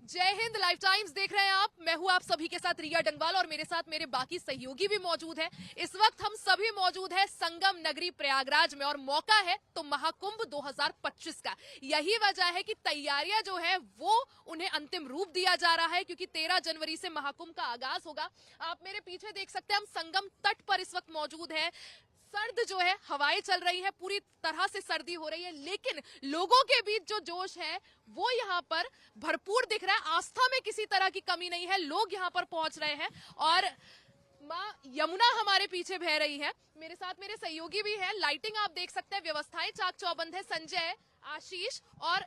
जय Hind. Live times देख रहे हैं आप। मैं हूं आप सभी के साथ रिया डंगवाल और मेरे साथ मेरे बाकी सहयोगी भी मौजूद हैं। इस वक्त हम सभी मौजूद हैं संगम नगरी प्रयागराज में और मौका है तो महाकुंभ 2025 का। यही वजह है कि तैयारियां जो है वो उन्हें अंतिम रूप दिया जा रहा है, क्योंकि 13 जनवरी से महाकुंभ का आगाज होगा। आप मेरे पीछे देख सकते हैं, हम संगम तट पर इस वक्त मौजूद हैं। सर्द जो है, हवाएं चल रही है, पूरी तरह से सर्दी हो रही है, लेकिन लोगों के बीच जो जोश है वो यहाँ पर भरपूर दिख रहा है। आस्था में किसी तरह की कमी नहीं है, लोग यहाँ पर पहुंच रहे हैं और माँ यमुना हमारे पीछे बह रही है। मेरे साथ मेरे सहयोगी भी है। लाइटिंग आप देख सकते हैं, व्यवस्थाएं चाक चौबंद है। संजय, आशीष और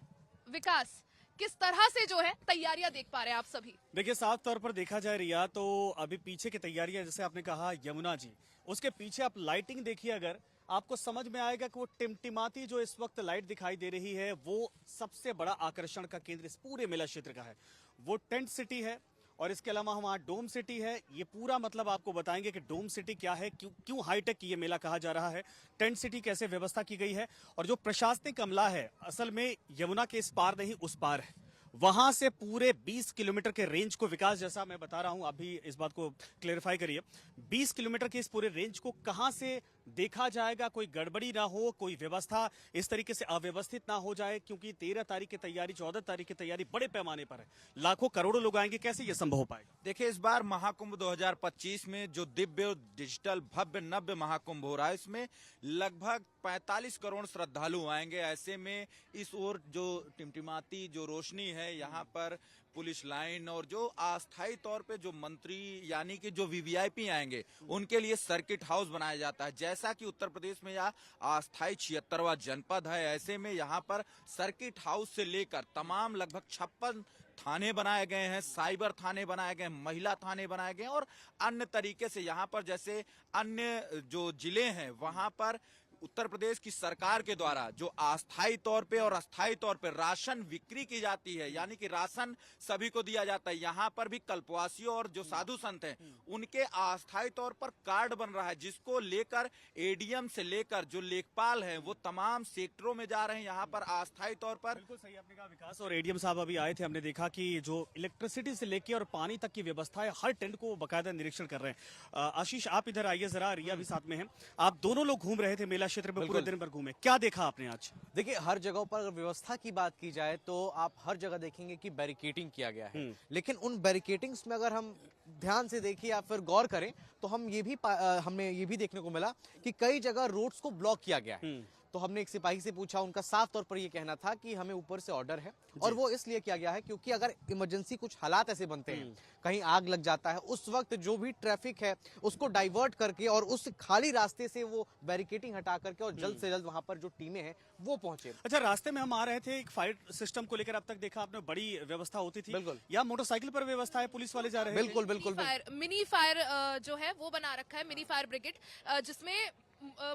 विकास, किस तरह से जो है तैयारियां देख पा रहे हैं आप सभी? देखिए, साफ तौर पर देखा जाए रिया, तो अभी पीछे की तैयारियां, जैसे आपने कहा यमुना जी, उसके पीछे आप लाइटिंग देखिए, अगर आपको समझ में आएगा कि वो टिमटिमाती जो इस वक्त लाइट दिखाई दे रही है वो सबसे बड़ा आकर्षण का केंद्र इस पूरे मेला क्षेत्र का है। वो टेंट सिटी है और इसके अलावा वहाँ डोम सिटी है। ये पूरा मतलब आपको बताएंगे कि डोम सिटी क्या है, क्यों हाईटेक ये मेला कहा जा रहा है, टेंट सिटी कैसे व्यवस्था की गई है, और जो प्रशासनिक अमला है असल में यमुना के इस पार नहीं उस पार है। वहां से पूरे 20 किलोमीटर के रेंज को, विकास जैसा मैं बता रहा हूं, अभी इस बात को क्लेरिफाई करिए, 20 किलोमीटर के इस पूरे रेंज को कहां से देखा जाएगा, कोई गड़बड़ी ना हो, कोई व्यवस्था इस तरीके से अव्यवस्थित ना हो जाए, क्योंकि 13 तारीख की तैयारी, 14 तारीख की तैयारी बड़े पैमाने पर है। लाखों करोड़ों लोग आएंगे, कैसे ये संभव हो पाएगा? देखिए, इस बार महाकुंभ 2025 में जो दिव्य डिजिटल भव्य नव्य महाकुंभ हो रहा है, इसमें लगभग 45 करोड़ श्रद्धालु आएंगे। ऐसे में इस ओर जो टिमटिमाती जो रोशनी है, यहाँ पर पुलिस लाइन और जो अस्थायी तौर पे जो मंत्री यानी कि जो वीवीआईपी आएंगे उनके लिए सर्किट हाउस बनाया जाता है। जैसा कि उत्तर प्रदेश में यह अस्थायी 76वां जनपद है, ऐसे में यहाँ पर सर्किट हाउस से लेकर तमाम लगभग 56 थाने बनाए गए हैं, साइबर थाने बनाए गए हैं, महिला थाने बनाए गए हैं और अन्य तरीके से यहाँ पर जैसे अन्य जो जिले हैं वहां पर उत्तर प्रदेश की सरकार के द्वारा जो अस्थायी तौर पे और अस्थायी तौर पे राशन बिक्री की जाती है, यानी कि राशन सभी को दिया जाता है। यहाँ पर भी कल्पवासियों और जो साधु संत हैं उनके अस्थायी तौर पर कार्ड बन रहा है, जिसको लेकर एडीएम से लेकर जो लेखपाल हैं वो तमाम सेक्टरों में जा रहे हैं। यहाँ पर अस्थायी तौर पर बिल्कुल सही आपने कहा विकास, और एडीएम साहब अभी आए थे, हमने देखा कि जो इलेक्ट्रिसिटी से लेकर और पानी तक की व्यवस्था है, हर टेंट को बाकायदा निरीक्षण कर रहे हैं। आशीष, आप इधर आइए जरा, रिया भी साथ में है। आप दोनों लोग घूम रहे थे मेला क्षेत्र में, पूरे दिन भर घूमे, क्या देखा आपने आज? देखिए, हर जगह पर अगर व्यवस्था की बात की जाए तो आप हर जगह देखेंगे कि बैरिकेडिंग किया गया है, लेकिन उन बैरिकेडिंग्स में अगर हम ध्यान से देखिए या फिर गौर करें तो हमें ये भी देखने को मिला कि कई जगह रोड्स को ब्लॉक किया गया है। तो हमने एक सिपाही से पूछा, उनका साफ तौर पर यह कहना था कि हमें ऊपर से ऑर्डर है और वो इसलिए किया गया है क्योंकि अगर इमरजेंसी कुछ हालात ऐसे बनते हैं, कहीं आग लग जाता है, उस वक्त जो भी ट्रैफिक है उसको डाइवर्ट करके और उस खाली रास्ते से वो बैरिकेडिंग हटा करके और जल्द से जल्द वहां पर जो टीमें हैं वो पहुंचे। अच्छा, रास्ते में हम आ रहे थे, एक फायर सिस्टम को लेकर अब तक देखा आपने बड़ी व्यवस्था होती थी, बिल्कुल, या मोटरसाइकिल पर व्यवस्था है, पुलिस वाले जा रहे हैं? बिल्कुल बिल्कुल मिनी फायर जो है वो बना रखा है, मिनी फायर ब्रिगेड, जिसमें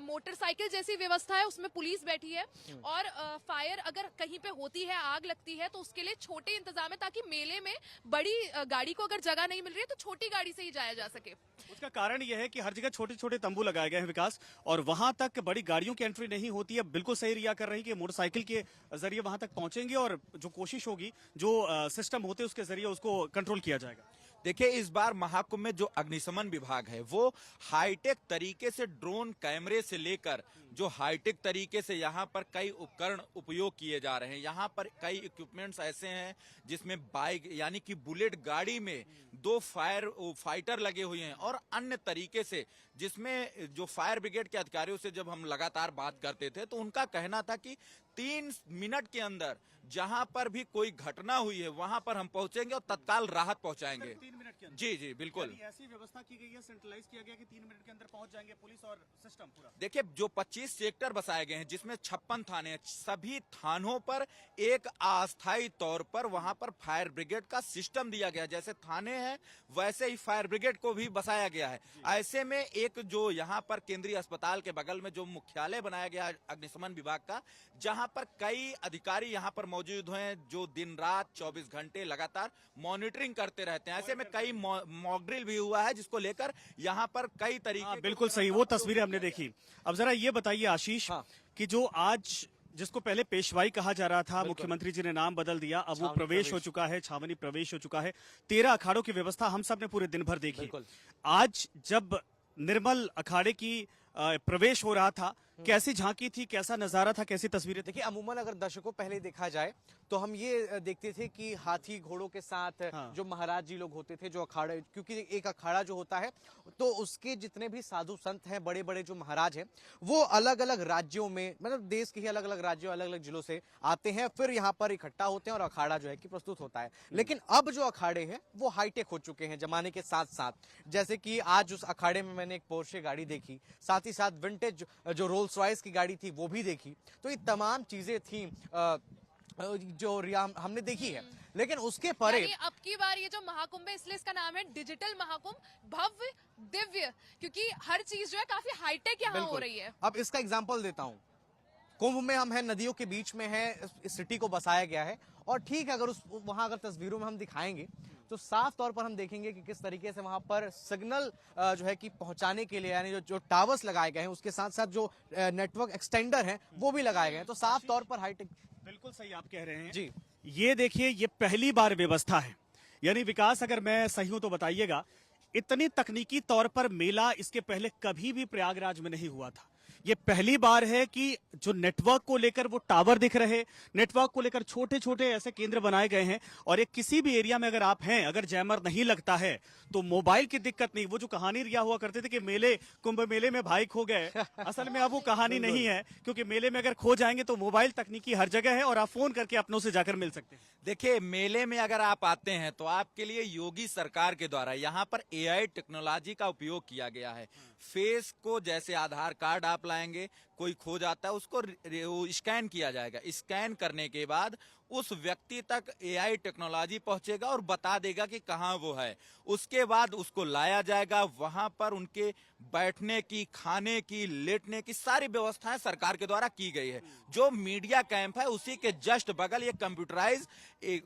मोटरसाइकिल जैसी व्यवस्था है, उसमें पुलिस बैठी है और फायर अगर कहीं पे होती है, आग लगती है तो उसके लिए छोटे इंतजाम है, ताकि मेले में बड़ी गाड़ी को अगर जगह नहीं मिल रही है तो छोटी गाड़ी से ही जाया जा सके। उसका कारण यह है कि हर जगह छोटे छोटे तंबू लगाए गए हैं विकास, और वहां तक बड़ी गाड़ियों की एंट्री नहीं होती है। बिल्कुल सही रिया कर रही है कि मोटरसाइकिल के जरिए वहां तक पहुंचेंगे और जो कोशिश होगी, जो सिस्टम होते हैं उसके जरिए उसको कंट्रोल किया जाएगा। देखिए, इस बार महाकुंभ में जो अग्निशमन विभाग है वो हाईटेक तरीके से ड्रोन कैमरे से लेकर जो हाईटेक तरीके से यहाँ पर कई उपकरण उपयोग किए जा रहे हैं। यहाँ पर कई इक्विपमेंट्स ऐसे हैं जिसमें बाइक यानी कि बुलेट गाड़ी में 2 फाइटर लगे हुए हैं और अन्य तरीके से, जिसमें जो फायर ब्रिगेड के अधिकारियों से जब हम लगातार बात करते थे तो उनका कहना था कि 3 मिनट के अंदर जहां पर भी कोई घटना हुई है वहां पर हम पहुंचेंगे और तत्काल राहत पहुंचाएंगे। 3 मिनट के अंदर? जी जी बिल्कुल, ऐसी व्यवस्था की गई है, सेंट्रलाइज किया गया कि 3 मिनट के अंदर पहुंच जाएंगे पुलिस और सिस्टम पूरा। देखिए, जो 25 सेक्टर बसाए गए हैं जिसमें 56 थाने हैं, सभी थानों पर एक अस्थायी तौर पर वहां पर फायर ब्रिगेड का सिस्टम दिया गया। जैसे थाने हैं वैसे ही फायर ब्रिगेड को भी बसाया गया है। ऐसे में एक जो यहाँ पर केंद्रीय अस्पताल के बगल में जो मुख्यालय बनाया गया है अग्निशमन विभाग का, जहां पर कई अधिकारी यहाँ पर मौजूद हैं जो दिन रात 24 घंटे लगातार मॉनिटरिंग करते रहते हैं। ऐसे में कई मॉक ड्रिल भी हुआ है जिसको लेकर यहाँ पर कई तरीके। बिल्कुल सही, वो तस्वीरें हमने देखी। अब जरा ये बताइए आशीष, कि जो आज जिसको पहले पेशवाई कहा जा रहा था, मुख्यमंत्री जी ने नाम बदल दिया, अब वो छावनी प्रवेश हो प्रवेश। चुका है, छावनी प्रवेश हो चुका है। 13 अखाड़ों की व्यवस्था हम सब ने पूरे दिन भर देखी। बिल्कुल। आज जब निर्मल अखाड़े की प्रवेश हो रहा था, कैसी झांकी थी, कैसा नजारा था, कैसी तस्वीरें थी? देखिए अमूमन अगर दर्शकों पहले देखा जाए तो हम ये देखते थे कि हाथी घोड़ों के साथ हाँ। जो महाराज जी लोग होते थे, जो अखाड़े, क्योंकि एक अखाड़ा जो होता है तो उसके जितने भी साधु संत हैं, बड़े बड़े जो महाराज हैं, वो अलग अलग राज्यों में, मतलब देश के ही अलग अलग राज्यों, अलग अलग जिलों से आते हैं, फिर यहाँ पर इकट्ठा होते हैं और अखाड़ा जो है कि प्रस्तुत होता है। लेकिन अब जो अखाड़े हैं वो हाईटेक हो चुके हैं जमाने के साथ साथ। जैसे कि आज उस अखाड़े में मैंने एक पोर्शे गाड़ी देखी, साथ ही साथ विंटेज जो रोल्स रॉयस की गाड़ी थी वो भी देखी। तो ये तमाम चीजें थी जो हमने देखी है। लेकिन उसके परे यानी अब की बार ये जो महाकुंभ है, इसलिए इसका नाम है डिजिटल महाकुंभ, भव्य दिव्य, क्योंकि हर चीज जो है काफी हाईटेक यहाँ हो बिल्कुल। रही है। अब इसका एग्जांपल देता हूँ। कुंभ में हम हैं, नदियों के बीच में है, इस सिटी को बसाया गया है और ठीक है, अगर उस वहां अगर तस्वीरों में हम दिखाएंगे तो साफ तौर पर हम देखेंगे कि किस तरीके से वहां पर सिग्नल जो है कि पहुंचाने के लिए, यानी जो टावर्स लगाए गए हैं, उसके साथ साथ जो नेटवर्क एक्सटेंडर हैं वो भी लगाए गए हैं। तो साफ तौर पर हाईटेक। बिल्कुल सही आप कह रहे हैं जी। ये देखिए, ये पहली बार व्यवस्था है, यानी विकास अगर मैं सही हूं तो बताइएगा, इतनी तकनीकी तौर पर मेला इसके पहले कभी भी प्रयागराज में नहीं हुआ था। ये पहली बार है कि जो नेटवर्क को लेकर वो टावर दिख रहे, नेटवर्क को लेकर छोटे छोटे ऐसे केंद्र बनाए गए हैं, और एक किसी भी एरिया में अगर आप हैं, अगर जैमर नहीं लगता है तो मोबाइल की दिक्कत नहीं। वो जो कहानी रिया हुआ करते थे कि मेले, कुंभ मेले में भाई खो गए, असल में अब वो कहानी नहीं है, क्योंकि मेले में अगर खो जाएंगे तो मोबाइल तकनीकी हर जगह है और आप फोन करके अपनों से जाकर मिल सकते हैं। देखिए, मेले में अगर आप आते हैं तो आपके लिए योगी सरकार के द्वारा यहाँ पर एआई टेक्नोलॉजी का उपयोग किया गया है। फेस को जैसे आधार कार्ड आप लाएंगे, कोई खो जाता है उसको स्कैन किया जाएगा, स्कैन करने के बाद उस व्यक्ति तक एआई टेक्नोलॉजी पहुंचेगा और बता देगा कि कहां वो है। उसके बाद उसको लाया जाएगा, वहां पर उनके बैठने की, खाने की, लेटने की सारी व्यवस्थाएं सरकार के द्वारा की गई है। जो मीडिया कैंप है उसी के जस्ट बगल ये कंप्यूटराइज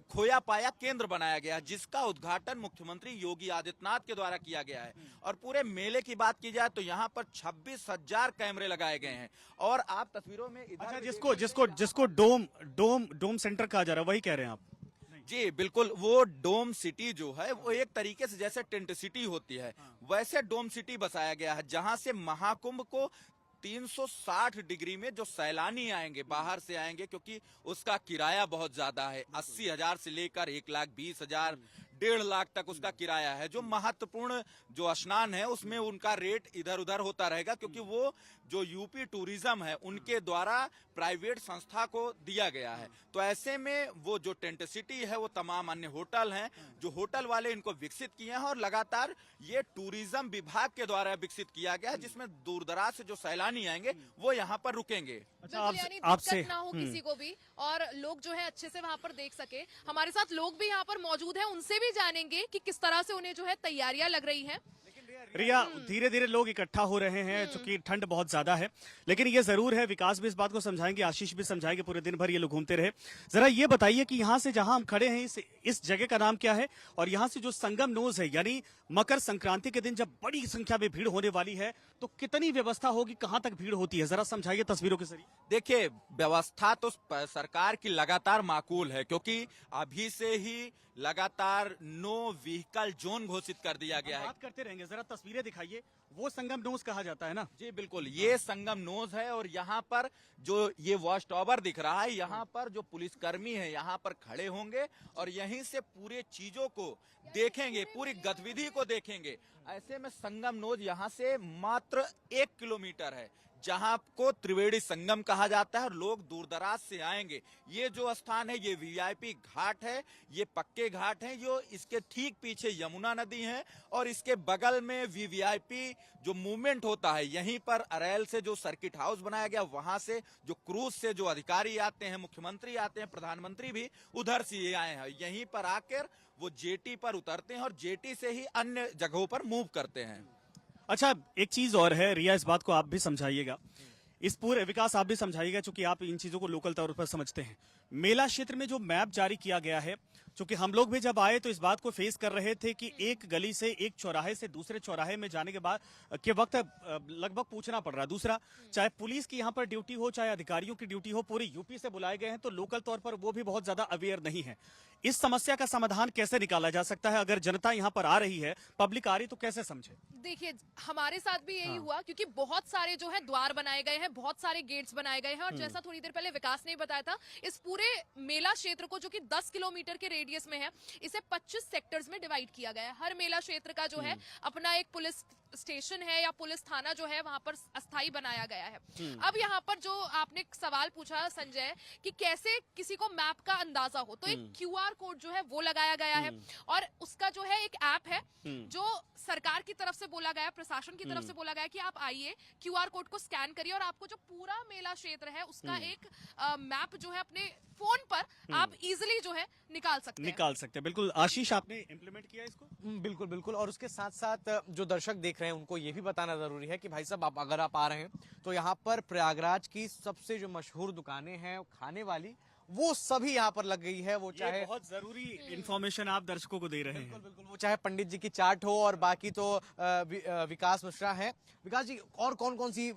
खोया पाया केंद्र बनाया गया है, जिसका उद्घाटन मुख्यमंत्री योगी आदित्यनाथ के द्वारा किया गया है। और पूरे मेले की बात की जाए तो यहाँ पर 26,000 कैमरे लगाए गए हैं। और आप तस्वीरों में इधर अच्छा, भी जिसको देख जिसको जिसको डोम सेंटर कहा जा रहा है, वही कह रहे हैं आप? जी बिल्कुल, वो डोम सिटी जो है वो एक तरीके से जैसे टेंट सिटी होती है वैसे डोम सिटी बसाया गया है, जहां से महाकुंभ को 360 डिग्री में जो सैलानी आएंगे, बाहर से आएंगे, क्योंकि उसका किराया बहुत ज्यादा है, 80,000 से लेकर 1,20,000, 1.5 लाख तक उसका किराया है। जो महत्वपूर्ण जो स्नान है उसमें उनका रेट इधर उधर होता रहेगा, क्योंकि वो जो यूपी टूरिज्म है उनके द्वारा प्राइवेट संस्था को दिया गया है। तो ऐसे में वो जो टेंट सिटी है, वो तमाम अन्य होटल हैं, जो होटल वाले इनको विकसित किए हैं, और लगातार ये टूरिज्म विभाग के द्वारा विकसित किया गया है, जिसमें दूर दराज से जो सैलानी आएंगे वो यहाँ पर रुकेंगे। अच्छा, बिल्कुल, यानी दिक्कत ना हो किसी को भी, और लोग जो है अच्छे से वहां पर देख सके। हमारे साथ लोग भी यहाँ पर मौजूद हैं, उनसे भी जानेंगे कि किस तरह से उन्हें जो है तैयारियां लग रही हैं। रिया, धीरे धीरे लोग इकट्ठा हो रहे हैं, चूंकि ठंड बहुत ज्यादा है, लेकिन ये जरूर है, विकास भी इस बात को समझाएंगे, आशीष भी समझाएंगे, पूरे दिन भर ये लोग घूमते रहे। जरा ये बताइए कि यहाँ से जहां हम खड़े हैं, इस जगह का नाम क्या है, और यहाँ से जो संगम नोज है, यानी मकर संक्रांति के दिन जब बड़ी संख्या में भीड़ होने वाली है, तो कितनी व्यवस्था होगी, कहां तक भीड़ होती है, जरा समझाइए तस्वीरों के जरिए। देखिए, व्यवस्था तो सरकार की लगातार माकूल है, क्योंकि अभी से ही लगातार नो व्हीकल जोन घोषित कर दिया गया है। बात करते रहेंगे, जरा तस्वीरें दिखाइए। वो संगम नोज कहा जाता है ना? जी बिल्कुल, ये संगम नोज है, और यहाँ पर जो ये वॉच टावर दिख रहा है, यहाँ पर जो पुलिसकर्मी है यहाँ पर खड़े होंगे और यहीं से पूरे चीजों को देखेंगे, पूरी गतिविधि को देखेंगे। ऐसे में संगम नोज यहाँ से मात्र 1 किलोमीटर है, जहां को त्रिवेणी संगम कहा जाता है, और लोग दूर दराज से आएंगे। ये जो स्थान है ये वीआईपी घाट है, ये पक्के घाट हैं, जो इसके ठीक पीछे यमुना नदी है, और इसके बगल में वीवीआईपी जो मूवमेंट होता है, यहीं पर अरेल से जो सर्किट हाउस बनाया गया, वहां से जो क्रूज से जो अधिकारी आते हैं, मुख्यमंत्री आते हैं, प्रधानमंत्री भी उधर से ही आए हैं, यहीं पर आकर वो जेटी पर उतरते हैं और जेटी से ही अन्य जगहों पर मूव करते हैं। अच्छा, एक चीज और है रिया, इस बात को आप भी समझाइएगा, इस पूरे विकास आप भी समझाइएगा, चूंकि आप इन चीजों को लोकल तौर पर समझते हैं। मेला क्षेत्र में जो मैप जारी किया गया है, क्योंकि हम लोग भी जब आए तो इस बात को फेस कर रहे थे कि एक गली से, एक चौराहे से दूसरे चौराहे में जाने के बाद के वक्त लगभग पूछना पड़ रहा है। दूसरा, चाहे पुलिस की यहाँ पर ड्यूटी हो, चाहे अधिकारियों की ड्यूटी हो, पूरे यूपी से बुलाए गए हैं, तो लोकल तौर पर वो भी बहुत ज्यादा अवेयर नहीं है। इस समस्या का समाधान कैसे निकाला जा सकता है? अगर जनता यहाँ पर आ रही है, पब्लिक आ रही, तो कैसे समझे? देखिए, हमारे साथ भी यही हुआ, क्योंकि बहुत सारे जो है द्वार बनाए गए हैं, बहुत सारे गेट्स बनाए गए हैं, और जैसा थोड़ी देर पहले विकास ने बताया था, इस पूरे मेला क्षेत्र को, जो कि 10 किलोमीटर के रेडियस में है, इसे 25 सेक्टर्स में डिवाइड किया गया है। हर मेला क्षेत्र का जो है अपना एक पुलिस स्टेशन है या पुलिस थाना जो है वहां पर अस्थायी बनाया गया है। अब यहाँ पर जो आपने सवाल पूछा संजय, कि कैसे किसी को मैप का अंदाजा हो, तो एक क्यूआर कोड जो है वो लगाया गया है, और उसका जो है एक ऐप है जो सरकार की तरफ से बोला गया, प्रशासन की तरफ से बोला गया कि आप आइए, क्यूआर कोड को स्कैन करिए, और आपको जो पूरा मेला क्षेत्र है उसका एक मैप जो है अपने फोन पर आप इजिली जो है निकाल सकते हैं। बिल्कुल। आशीष, आपने इम्प्लीमेंट किया इसको? बिल्कुल बिल्कुल। और उसके साथ साथ जो दर्शक देख रहे हैं उनको ये भी बताना जरूरी है कि भाई साहब, आप अगर आप आ रहे हैं तो यहाँ पर प्रयागराज की सबसे जो मशहूर दुकानें हैं खाने वाली, वो सभी यहाँ पर लग गई है। वो चाहे बहुत जरूरी इंफॉर्मेशन आप दर्शकों को दे रहे हैं। बिल्कुल, वो चाहे पंडित जी की चाट हो, और बाकी तो विकास मिश्रा है। विकास जी, और कौन कौन सी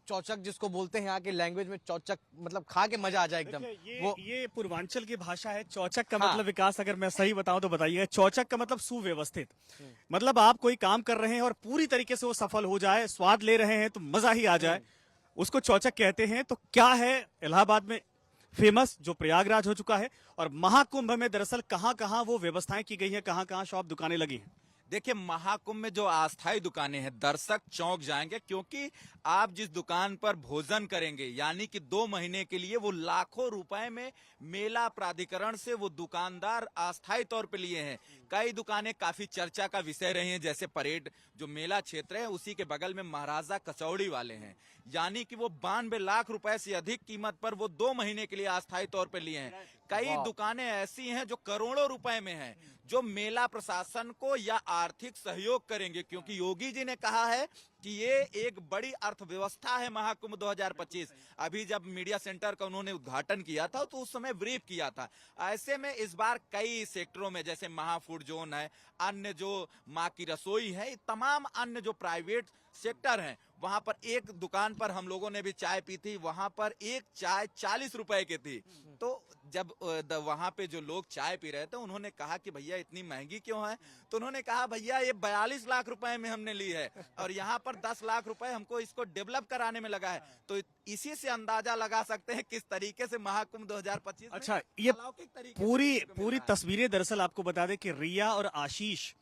चौचक, जिसको बोलते हैं यहाँ के लैंग्वेज में चौचक, मतलब खा के मजा आ जाए एकदम। ये पूर्वांचल की भाषा है। चौचक का मतलब, विकास अगर मैं सही बताऊं तो बताइए। चौचक का मतलब सुव्यवस्थित, मतलब आप कोई काम कर रहे हैं और पूरी तरीके से वो सफल हो जाए, स्वाद ले रहे हैं तो मजा ही आ जाए, उसको चौचक कहते हैं। तो क्या है इलाहाबाद में फेमस, जो प्रयागराज हो चुका है, और महाकुंभ में दरअसल कहां कहां वो व्यवस्थाएं की गई हैं, कहां कहां शॉप दुकानें लगी हैं? देखिए, महाकुंभ में जो अस्थायी दुकानें हैं, दर्शक चौंक जाएंगे, क्योंकि आप जिस दुकान पर भोजन करेंगे, यानी कि 2 महीने के लिए वो लाखों रुपए में मेला प्राधिकरण से वो दुकानदार अस्थायी तौर पे लिए हैं। कई दुकानें काफी चर्चा का विषय रही हैं, जैसे परेड जो मेला क्षेत्र है उसी के बगल में महाराजा कचौड़ी वाले हैं, यानी कि वो 92 लाख रुपए से अधिक कीमत पर वो 2 महीने के लिए अस्थायी तौर पे लिए हैं। कई दुकानें ऐसी हैं जो करोड़ों रुपए में हैं, जो मेला प्रशासन को या आर्थिक सहयोग करेंगे, क्योंकि योगी जी ने कहा है कि ये एक बड़ी अर्थव्यवस्था है महाकुंभ 2025। अभी जब मीडिया सेंटर का उन्होंने उद्घाटन किया था तो उस समय ब्रीफ किया था। ऐसे में इस बार कई सेक्टरों में, जैसे महाफूड जोन है, अन्य जो माँ की रसोई है, तमाम अन्य जो प्राइवेट सेक्टर हैं, वहां पर एक दुकान पर हम लोगों ने भी चाय पी थी, वहां पर एक चाय 40 रुपए की थी। तो जब वहां पे जो लोग चाय पी रहे थे उन्होंने कहा कि भैया इतनी महंगी क्यों है, तो उन्होंने कहा भैया ये 42 लाख रुपए में हमने ली है, और यहाँ पर 10 लाख रुपए हमको इसको डेवलप कराने में लगा है। तो इसी से अंदाजा लगा सकते हैं किस तरीके से महाकुंभ 2025 अच्छा, ये पूरी तस्वीरें दरअसल आपको बता दें कि रिया और आशीष,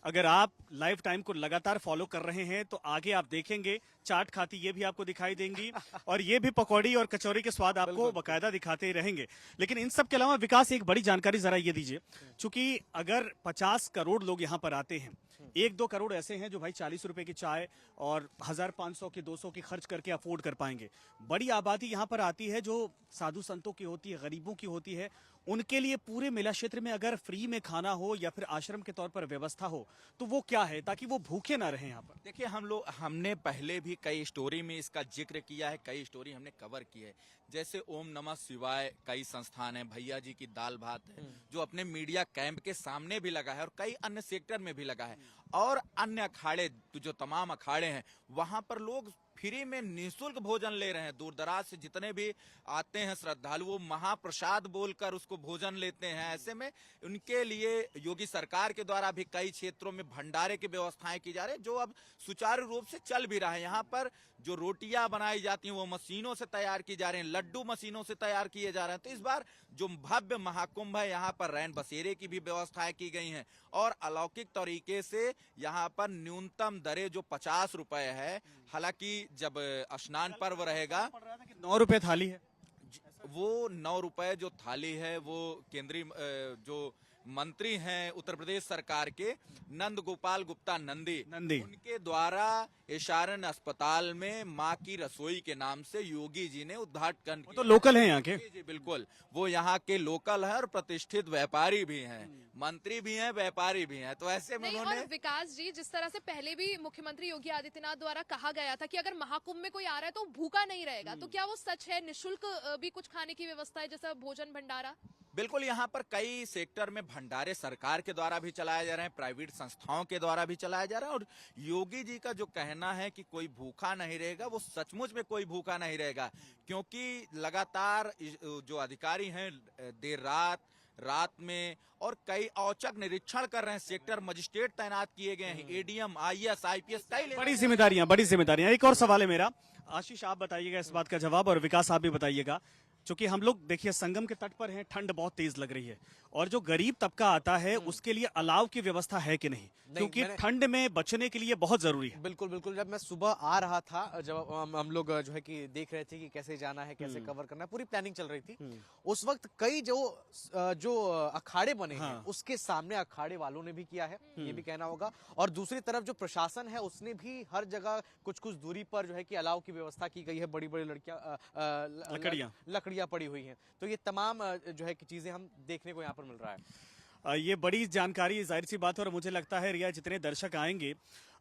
अगर आप लाइव टाइम को लगातार फॉलो कर रहे हैं तो आगे आप देखेंगे चाट खाती ये भी आपको दिखाई देंगी, और ये भी पकौड़ी और कचौरी के स्वाद आपको बकायदा दिखाते रहेंगे। लेकिन इन सब के अलावा विकास, एक बड़ी जानकारी जरा ये दीजिए, चूंकि अगर 50 करोड़ लोग यहाँ पर आते हैं, 1-2 करोड़ ऐसे हैं जो भाई 40 रुपए की चाय और 1500 की 200 की खर्च करके अफोर्ड कर पाएंगे। बड़ी आबादी यहाँ पर आती है जो साधु संतों की होती है, गरीबों की होती है। उनके लिए पूरे मेला क्षेत्र में अगर फ्री में खाना हो या फिर आश्रम के तौर पर व्यवस्था हो तो वो क्या है, ताकि वो भूखे ना रहे यहाँ पर? देखिए, हमने पहले भी कई स्टोरी में इसका जिक्र किया है, कई स्टोरी हमने कवर की है। जैसे ओम नमः शिवाय कई संस्थान है, भैया जी की दाल भात है, जो अपने मीडिया कैंप के सामने भी लगा है, और कई अन्य सेक्टर में भी लगा है, और अन्य अखाड़े, जो तमाम अखाड़े हैं, वहां पर लोग फ्री में निःशुल्क भोजन ले रहे हैं। दूर दराज से जितने भी आते हैं श्रद्धालु, वो महाप्रसाद बोलकर उसको भोजन लेते हैं। ऐसे में उनके लिए योगी सरकार के द्वारा भी कई क्षेत्रों में भंडारे की व्यवस्थाएं की जा रही है, जो अब सुचारू रूप से चल भी रहा है। यहाँ पर जो रोटियां बनाई जाती हैं वो मशीनों से तैयार की जा रही हैं, लड्डू मशीनों से तैयार किए जा रहे हैं। तो इस बार जो भव्य महाकुंभ है, यहाँ पर रैन बसेरे की भी व्यवस्थाएं की गई हैं, और अलौकिक तरीके से यहाँ पर न्यूनतम दरें जो 50 रुपए है, हालांकि जब स्नान पर्व रहेगा 9 रुपए थाली है, वो 9 रुपए जो थाली है वो केंद्रीय जो मंत्री हैं उत्तर प्रदेश सरकार के, नंद गोपाल गुप्ता नंदी, उनके द्वारा इशारन अस्पताल में माँ की रसोई के नाम से योगी जी ने उद्घाटन किया। तो लोकल है यहाँ के? जी बिल्कुल, वो यहाँ के लोकल है और प्रतिष्ठित व्यापारी भी हैं। मंत्री भी हैं, व्यापारी भी हैं, तो ऐसे में नहीं, उन्होंने और विकास जी, जिस तरह से पहले भी मुख्यमंत्री योगी आदित्यनाथ द्वारा कहा गया था कि अगर महाकुंभ में कोई आ रहा है तो भूखा नहीं रहेगा, तो क्या वो सच है? निशुल्क भी कुछ खाने की व्यवस्था है, जैसा भोजन भंडारा? बिल्कुल, यहाँ पर कई सेक्टर में भंडारे सरकार के द्वारा भी चलाए जा रहे हैं, प्राइवेट संस्थाओं के द्वारा भी चलाए जा रहे हैं। और योगी जी का जो कहना है कि कोई भूखा नहीं रहेगा, वो सचमुच में कोई भूखा नहीं रहेगा, क्योंकि लगातार जो अधिकारी हैं देर रात में और कई औचक निरीक्षण कर रहे हैं। सेक्टर मजिस्ट्रेट तैनात किए गए हैं, एडीएम, आईएएस, आईपीएस, कई बड़ी जिम्मेदारियां। एक और सवाल है मेरा, आशीष आप बताइएगा इस बात का जवाब, और विकास आप भी बताइएगा। क्योंकि हम लोग देखिए संगम के तट पर हैं, ठंड बहुत तेज लग रही है, और जो गरीब तबका आता है उसके लिए अलाव की व्यवस्था है कि नहीं? क्योंकि ठंड में बचने के लिए बहुत जरूरी है। बिल्कुल बिल्कुल, जब मैं सुबह आ रहा था, जब हम लोग जो है कि देख रहे थे कि कैसे जाना है, कैसे कवर करना है, पूरी प्लानिंग चल रही थी। उस वक्त कई जो अखाड़े बने हैं, उसके सामने अखाड़े वालों ने भी किया है, ये भी कहना होगा। और दूसरी तरफ जो प्रशासन है उसने भी हर जगह कुछ कुछ दूरी पर जो है कि अलाव की व्यवस्था की गई है। बड़ी बड़ी लकड़ियां पड़ी हुई हैं। तो ये तमाम जो है कि चीजें हम देखने को यहाँ पर मिल रहा है। ये बड़ी जानकारी, जाहिर सी बात है, और मुझे लगता है रिया जितने दर्शक आएंगे,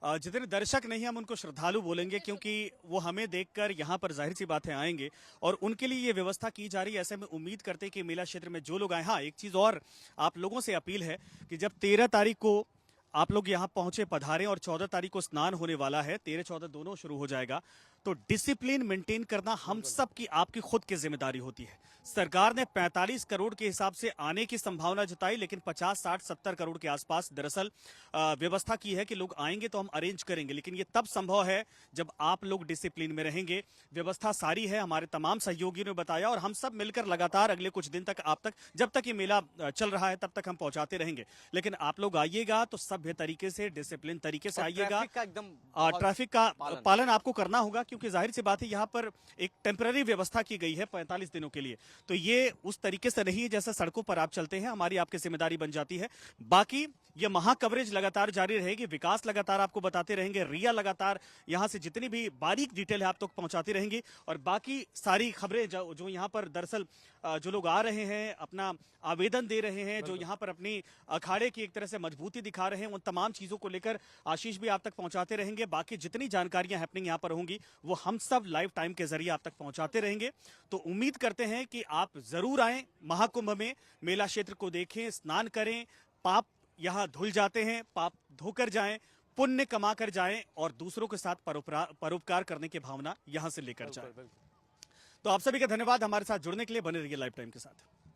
जितने दर्शक नहीं हम उनको श्रद्धालु बोलेंगे, क्योंकि वो हमें देखकर यहाँ पर जाहिर सी बात है आएंगे, और उनके लिए ये व्यवस्था की जा रही है। ऐसे में उम्मीद करते हैं कि मेला क्षेत्र में जो लोग आए, हाँ एक चीज और आप लोगों से अपील है कि जब 13 तारीख को आप लोग यहाँ पहुंचे, पधारें, और 14 तारीख को स्नान होने वाला है, 13-14 दोनों शुरू हो जाएगा, तो डिसिप्लिन मेंटेन करना हम सब की, आपकी खुद की जिम्मेदारी होती है। सरकार ने 45 करोड़ के हिसाब से आने की संभावना जताई, लेकिन 50, 60, 70 करोड़ के आसपास दरअसल व्यवस्था की है कि लोग आएंगे तो हम अरेंज करेंगे, लेकिन ये तब संभव है जब आप लोग डिसिप्लिन में रहेंगे। व्यवस्था सारी है, हमारे तमाम सहयोगियों ने बताया, और हम सब मिलकर लगातार अगले कुछ दिन तक, आप तक, जब तक ये मेला चल रहा है तब तक हम पहुंचाते रहेंगे। लेकिन आप लोग आइएगा तो सभ्य तरीके से, डिसिप्लिन तरीके से आइएगा। ट्रैफिक का पालन आपको करना होगा, क्योंकि जाहिर सी बात है यहाँ पर एक टेम्पररी व्यवस्था की गई है 45 दिनों के लिए, तो ये उस तरीके से नहीं है जैसा सड़कों पर आप चलते हैं। हमारी आपकी जिम्मेदारी बन जाती है। बाकी ये महा कवरेज लगातार जारी रहेगी, विकास लगातार आपको बताते रहेंगे, रिया लगातार यहाँ से जितनी भी बारीक डिटेल है आप तक पहुंचाती रहेंगी, और बाकी सारी खबरें जो यहाँ पर दरअसल जो लोग आ रहे हैं, अपना आवेदन दे रहे हैं, जो यहाँ पर अपनी अखाड़े की एक तरह से मजबूती दिखा रहे हैं, उन तमाम चीजों को लेकर आशीष भी आप तक पहुंचाते रहेंगे। बाकी जितनी जानकारियां हैपनिंग यहाँ पर होंगी वो हम सब लाइव टाइम के जरिए आप तक पहुंचाते रहेंगे। तो उम्मीद करते हैं कि आप जरूर आएं महाकुंभ में, मेला क्षेत्र को देखें, स्नान करें, पाप यहाँ धुल जाते हैं, पाप धोकर जाएं, पुण्य कमा कर जाएं, और दूसरों के साथ परोपकार करने की भावना यहां से लेकर जाएं। तो आप सभी का धन्यवाद हमारे साथ जुड़ने के लिए। बने रहिए लाइव टाइम के साथ।